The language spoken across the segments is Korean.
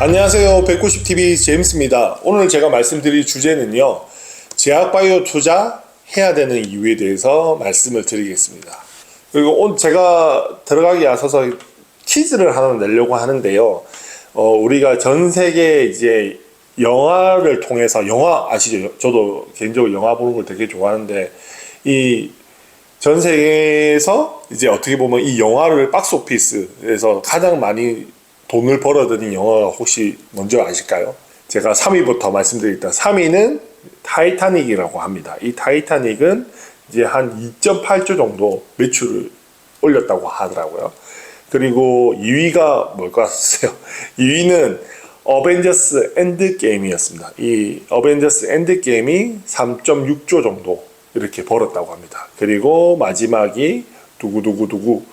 안녕하세요. 190TV 제임스입니다. 오늘 제가 말씀드릴 주제는요, 제약바이오 투자해야 되는 이유에 대해서 말씀을 드리겠습니다. 그리고 오늘 제가 들어가기 앞서서 퀴즈를 하나 내려고 하는데요. 우리가 전 세계 이제 영화를 통해서, 영화 아시죠? 저도 개인적으로 영화 보는 걸 되게 좋아하는데, 이 전 세계에서 이제 어떻게 보면 이 영화를 박스오피스에서 가장 많이 돈을 벌어들인 영화가 혹시 뭔지 아실까요? 제가 3위부터 말씀드리겠다. 3위는 타이타닉이라고 합니다. 이 타이타닉은 이제 한 2.8조 정도 매출을 올렸다고 하더라고요. 그리고 2위가 뭘까 하세요? 2위는 어벤져스 엔드게임이었습니다. 이 어벤져스 엔드게임이 3.6조 정도 이렇게 벌었다고 합니다. 그리고 마지막이 두구두구두구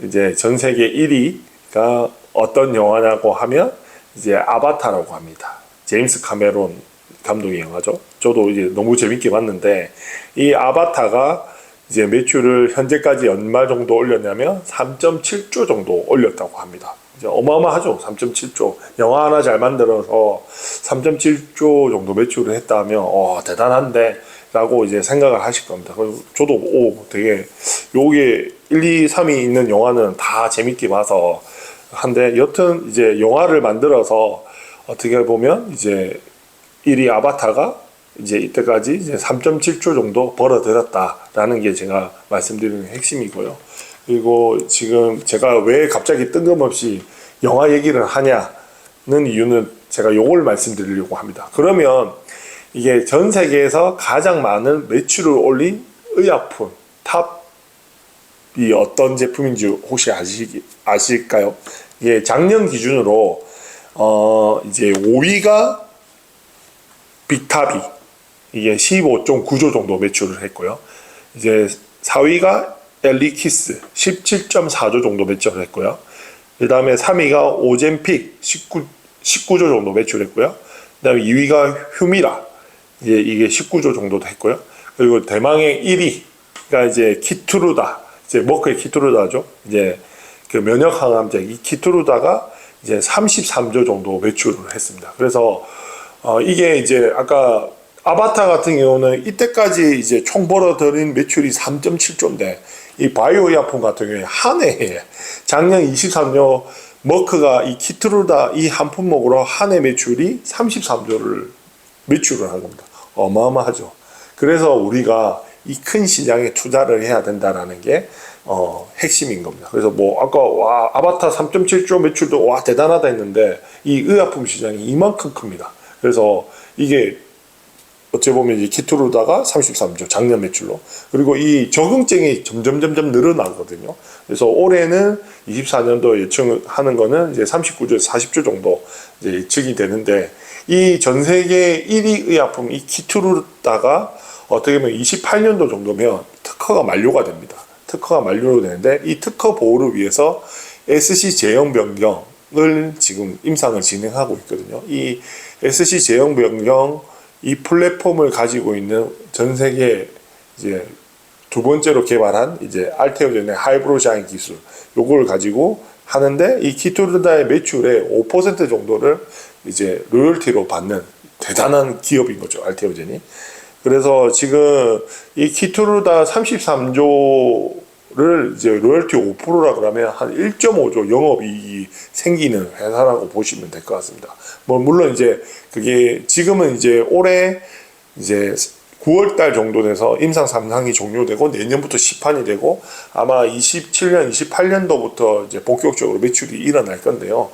이제 전 세계 1위가 어떤 영화냐고 하면 이제 아바타라고 합니다. 제임스 카메론 감독의 영화죠. 저도 이제 너무 재밌게 봤는데 이 아바타가 이제 매출을 현재까지 얼마 정도 올렸냐면 3.7조 정도 올렸다고 합니다. 이제 어마어마하죠. 3.7조. 영화 하나 잘 만들어서 3.7조 정도 매출을 했다면 대단한데 라고 이제 생각을 하실 겁니다. 그래서 저도 되게 요게 1, 2, 3위 있는 영화는 다 재밌게 봐서 한데 여튼 이제 영화를 만들어서 어떻게 보면 이제 1위 아바타가 이제 이때까지 이제 3.7조 정도 벌어들였다라는 게 제가 말씀드리는 핵심이고요. 그리고 지금 제가 왜 갑자기 뜬금없이 영화 얘기를 하냐는 이유는 제가 요걸 말씀드리려고 합니다. 그러면 이게 전 세계에서 가장 많은 매출을 올린 의약품 탑이 어떤 제품인지 혹시 아실까요? 이게 작년 기준으로 이제 5위가 빅타비 이게 15.9조 정도 매출을 했고요. 이제 4위가 엘리키스 17.4조 정도 매출을 했고요. 그 다음에 3위가 오젠픽 19조 정도 매출했고요. 그 다음에 2위가 휴미라 이게 19조 정도 했고요. 그리고 대망의 1위가 이제 키투루다, 이제 머크의 키투루다죠. 이제 그 면역 항암제 이 키투루다가 이제 33조 정도 매출을 했습니다. 그래서 이게 이제 아까 아바타 같은 경우는 이때까지 이제 총 벌어들인 매출이 3.7조인데 이 바이오 의약품 같은 경우에 한 해에 작년 23년 머크가 이 키투루다 이 한 품목으로 한 해 매출이 33조를 매출을 한 겁니다. 어마어마하죠. 그래서 우리가 이 큰 시장에 투자를 해야 된다라는 게 핵심인 겁니다. 그래서 뭐 아까 아바타 3.7조 매출도 대단하다 했는데 이 의약품 시장이 이만큼 큽니다. 그래서 이게 어찌 보면 이제 키투루다가 33조 작년 매출로, 그리고 이 적응증이 점점 늘어나거든요. 그래서 올해는 24년도 예측하는 거는 이제 39조에서 40조 정도 이제 예측이 되는데 이 전 세계 1위 의약품 이 키투루다가 어떻게 보면 28년도 정도면 특허가 만료가 됩니다. 특허가 만료로 되는데 이 특허 보호를 위해서 SC 제형 변경을 지금 임상을 진행하고 있거든요. 이 SC 제형 변경 이 플랫폼을 가지고 있는 전 세계 이제 두 번째로 개발한 이제 알테오젠의 하이브로샤인 기술 요걸 가지고 하는데 이 키투루다의 매출의 5% 정도를 이제 로열티로 받는 대단한 기업인 거죠, 알테오젠이. 그래서 지금 이 키투루다 33조를 이제 로열티 5%라 그러면 한 1.5조 영업이익이 생기는 회사라고 보시면 될 것 같습니다. 뭐 물론 이제 그게 지금은 이제 올해 이제 9월달 정도 돼서 임상 3상이 종료되고 내년부터 시판이 되고 아마 27년, 28년도부터 이제 본격적으로 매출이 일어날 건데요.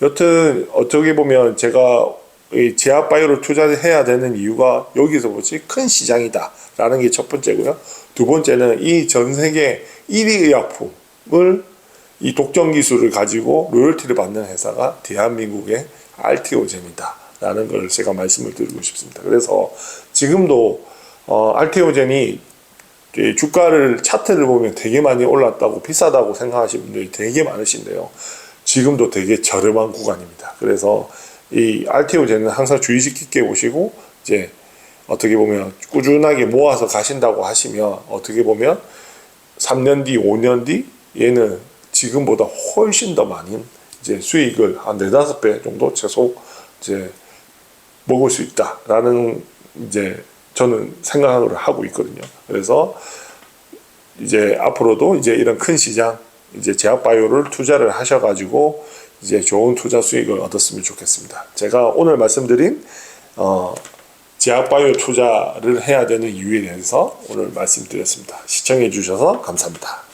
여튼 어떻게 보면 제가 이 제약바이오를 투자해야 되는 이유가 여기서 보지 큰 시장이다라는 게 첫 번째고요. 두 번째는 이 전 세계 1위 의약품을 이 독점 기술을 가지고 로열티를 받는 회사가 대한민국의 알테오젠이다라는 걸 제가 말씀을 드리고 싶습니다. 그래서 지금도 알테오젠이 주가를 차트를 보면 되게 많이 올랐다고 비싸다고 생각하시는 분들이 되게 많으신데요. 지금도 되게 저렴한 구간입니다. 그래서 이 알테오젠은 항상 주의 깊게 보시고 이제 어떻게 보면 꾸준하게 모아서 가신다고 하시면 어떻게 보면 3년 뒤, 5년 뒤 얘는 지금보다 훨씬 더 많은 이제 수익을 한 4-5배 정도 최소 이제 먹을 수 있다라는 이제 저는 생각을 하고 있거든요. 그래서 이제 앞으로도 이제 이런 큰 시장 이제 제약바이오를 투자를 하셔가지고 이제 좋은 투자 수익을 얻었으면 좋겠습니다. 제가 오늘 말씀드린 제약바이오 투자를 해야 되는 이유에 대해서 오늘 말씀드렸습니다. 시청해 주셔서 감사합니다.